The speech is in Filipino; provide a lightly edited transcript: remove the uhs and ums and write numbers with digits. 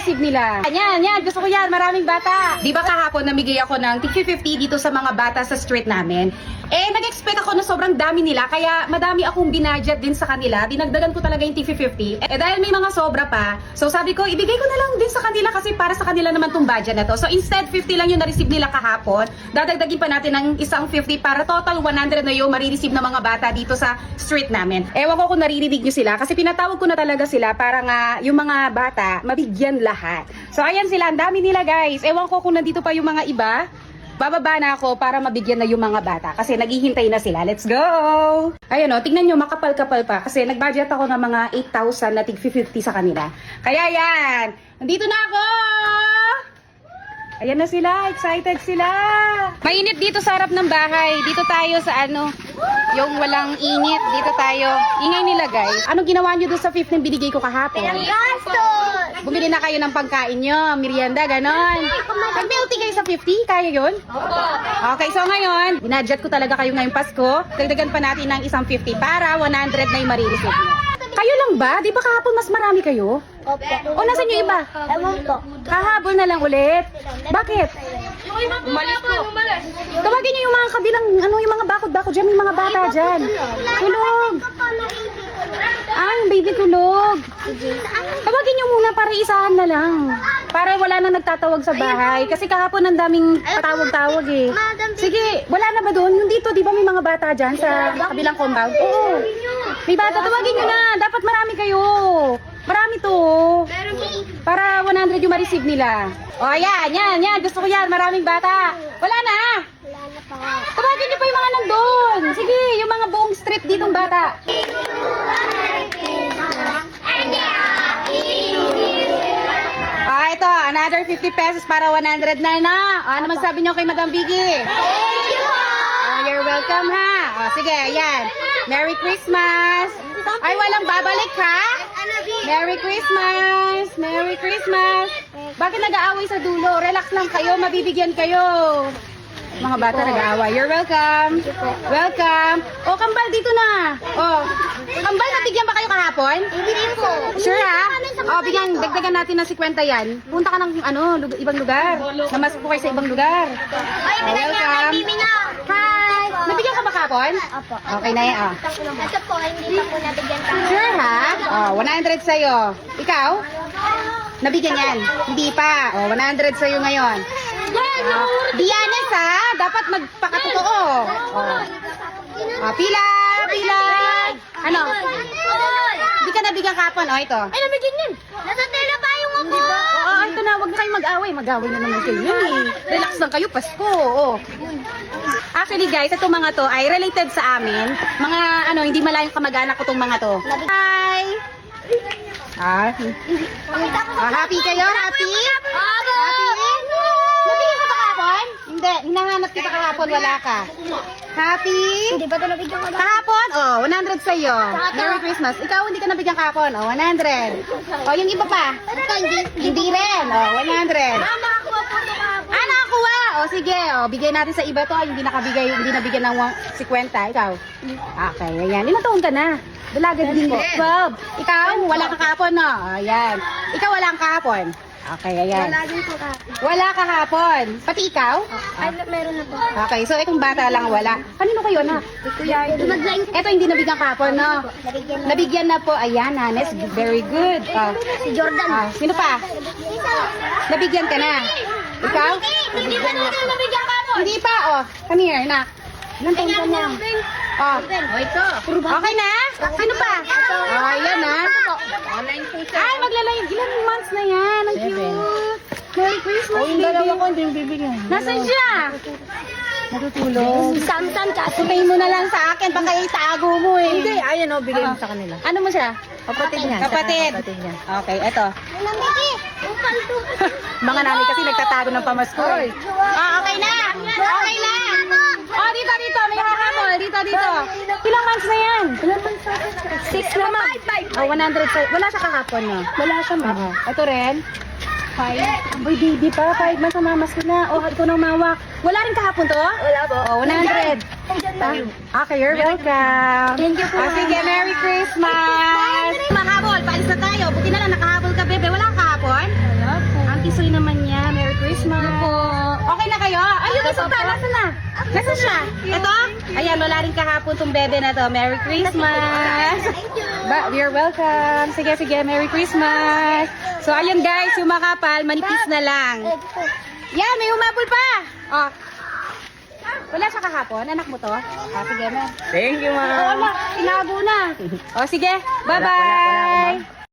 ma-receive nila. Yan, gusto ko yan, maraming bata. Di ba kahapon namigay ako ng tig 50 dito sa mga bata sa street namin? Eh, nag-expect ako na sobrang dami nila, kaya madami akong binudget din sa kanila. Dinagdagan ko talaga yung tig 50. Eh, dahil may mga sobra pa, so sabi ko, ibigay ko na lang din sa kanila kasi para sa kanila naman tong budget na to. So instead, 50 lang yung na-receive nila kahapon. Dadagdagin pa natin ng isang 50 para total 100 na yung marireceive ng mga bata dito sa street namin. Ewan ko kung naririnig nyo sila kasi pinatawag ko na talaga sila para nga yung mga bata mabigyan lahat. So ayan sila, ang dami nila guys. Ewan ko kung nandito pa yung mga iba. Bababa na ako para mabigyan na yung mga bata kasi naghihintay na sila. Let's go! Ayun o, tingnan nyo, makapal-kapal pa kasi nag-budget ako ng mga 8,000 na tig 50 sa kanila. Kaya yan, nandito na ako! Ayan na sila, excited sila. Mainit dito sa harap ng bahay. Dito tayo sa yung walang init. Dito tayo. Ingay nila guys. Anong ginawa nyo doon sa 15 binigay ko kahapon? Gastos! Bumili na kayo ng pagkain nyo, merienda, ganon. Pag may uti kayo sa 50, kaya yun? Okay, so ngayon, binadget ko talaga kayo ngayong Pasko. Dagdagan pa natin ng isang 50 para 100 na yung marireceive nyo. Kayo lang ba? Di ba kahapon mas marami kayo? Opo. O nasan yung iba? Ewan ko. Kahabol na lang ulit. Bakit? Umalis ko. Tawagin niyo yung mga kabilang, yung mga bakod-bakod dyan, may mga bata dyan. Tulog. Yung baby tulog. Tawagin niyo muna para isahan na lang. Para wala na nagtatawag sa bahay. Kasi kahapon ang daming patawag-tawag eh. Sige, wala na ba doon? Yung dito, di ba may mga bata dyan sa kabilang compound? Oo. May bata, tawagin niyo na. Dapat marami kayo. Marami to. Para 100 yung ma-receive nila. O, yan. Gusto ko yan. Maraming bata. Wala na. Tawagin niyo pa yung mga nandun. Sige, yung mga buong street ditong bata. Ito, another 50 pesos para 100 na. Ano magsabi niyo kay Madam Biggie? You're welcome ha. Sige, yan. Merry Christmas. Ay, walang babalik ha? Merry Christmas! Merry Christmas! Bakit nag-aaway sa dulo? Relax lang kayo, mabibigyan kayo. Mga bata nag-aaway. You're welcome. Welcome. O, kambal dito na. O, kambal, nabigyan ba kayo kahapon? Hindi po. Sure ha? O, bigyan, dagdagan natin ng 50 yan. Punta ka ng ibang lugar. Namas po kayo sa ibang lugar. Ay, Welcome. Hi! Nabigyan ka ba kahapon? Opo. Okay na yan. Ito po, hindi pa po nabigyan ka. Sure ha? Oh, 100 sa'yo. Ikaw? Nabigyan yan. Hindi pa. Oh, 100 sa'yo ngayon. Dianes ha? Dapat magpakatotoo. Oh. Pila. Ano? Hindi ka nabigyan kapon. Oh, ito. Ay, nabigyan yan. Nasa tela pa yung ako. Oo, ito na. Huwag na kayong mag-away. Mag-away na naman kayo yun eh. Relax lang kayo. Pasko. Oh. Actually guys, itong mga to ay related sa amin. Mga hindi malayong kamag-anak ko tong mga to. Hi! Happy kayo? Happy? Happy? Nabigyan ka ba kahapon? Hindi. Hinahanap kita kahapon. Wala ka. Happy? Hindi ba ito nabigyan ka? Kahapon? Oh, 100 sa'yo. Merry Christmas. Ikaw hindi ka nabigyan kahapon. Oh, 100. Oh, yung iba pa? Hindi rin. Oh, 100. Nakakuha po ito kahapon. Nakakuha. Oh, sige. Oh, bigay natin sa iba to. Hindi nabigyan ng 50. Ikaw? Okay, ayan. Ilang taon ka na? Dalaga din po. 12. Ikaw? Wala ka kahapon, no? Ayan. Ikaw wala kang kahapon. Okay, ayan. Wala din po kahapon. Wala kahapon. Pati ikaw? Ay, meron na po. Okay, so itong bata lang wala. Kanino kayo na? Kuya, dumaglain ko. Ito hindi nabigyan kahapon, no? Nabigyan na po. Ayan, Hanes. Very good. Oh. Si Jordan. Sino pa? Nabigyan ka na. Ikaw? Hindi ba natin nabigyan kahapon? Hindi pa, oh. Come here, nak. Ilang taon ka na? Oh. Ito. Okay na? Sino pa? Oh, ayan na. Online po Ay, maglalayo. Ilang months na yan. Ang cute. Merry Christmas, baby. ko hindi yung bibigyan. Nasaan siya? Natutulog. Samsung kasi. Sabihin mo na lang sa akin, baka itago mo eh. Hindi, ayan o, bigay mo sa kanila. Ano mo siya? Kapatid niya. Kapatid. Kapatid niya. Okay, eto. Namiki. Upal to. Mga nanay kasi nagtatago ng pamasko. Okay na. Okay na. Oh, dito. May kakatol. Dito. Ilang months na yan? 6 naman. Oh, 100. Wala siya kahapon, no? Wala siya ma. Ito rin. 5. Boy, baby pa. 5 months na mamas ko na. Oh, ito nang mawak. Wala rin kahapon to? Wala po. Oh, 100. Okay, you're welcome. Thank you po. Sige, Merry Christmas. Mahabol, paalis na tayo. Buti na lang nakahabol ka, bebe. Wala ka kahapon? kayo? Ay, yung isa pa, nasa na? Nasa siya? Ito? Ayan, wala rin kahapon tong bebe na to. Merry Christmas! You're welcome. Sige, sige, Merry Christmas! So, ayun guys, yung makapal, manipis na lang. Yan, may umabol pa! Oh. Wala siya kahapon? Anak mo to? Ah, sige, Mer. Thank you, Oo, ma'am. ma. Inaabo na. O, sige. Wala, Bye-bye!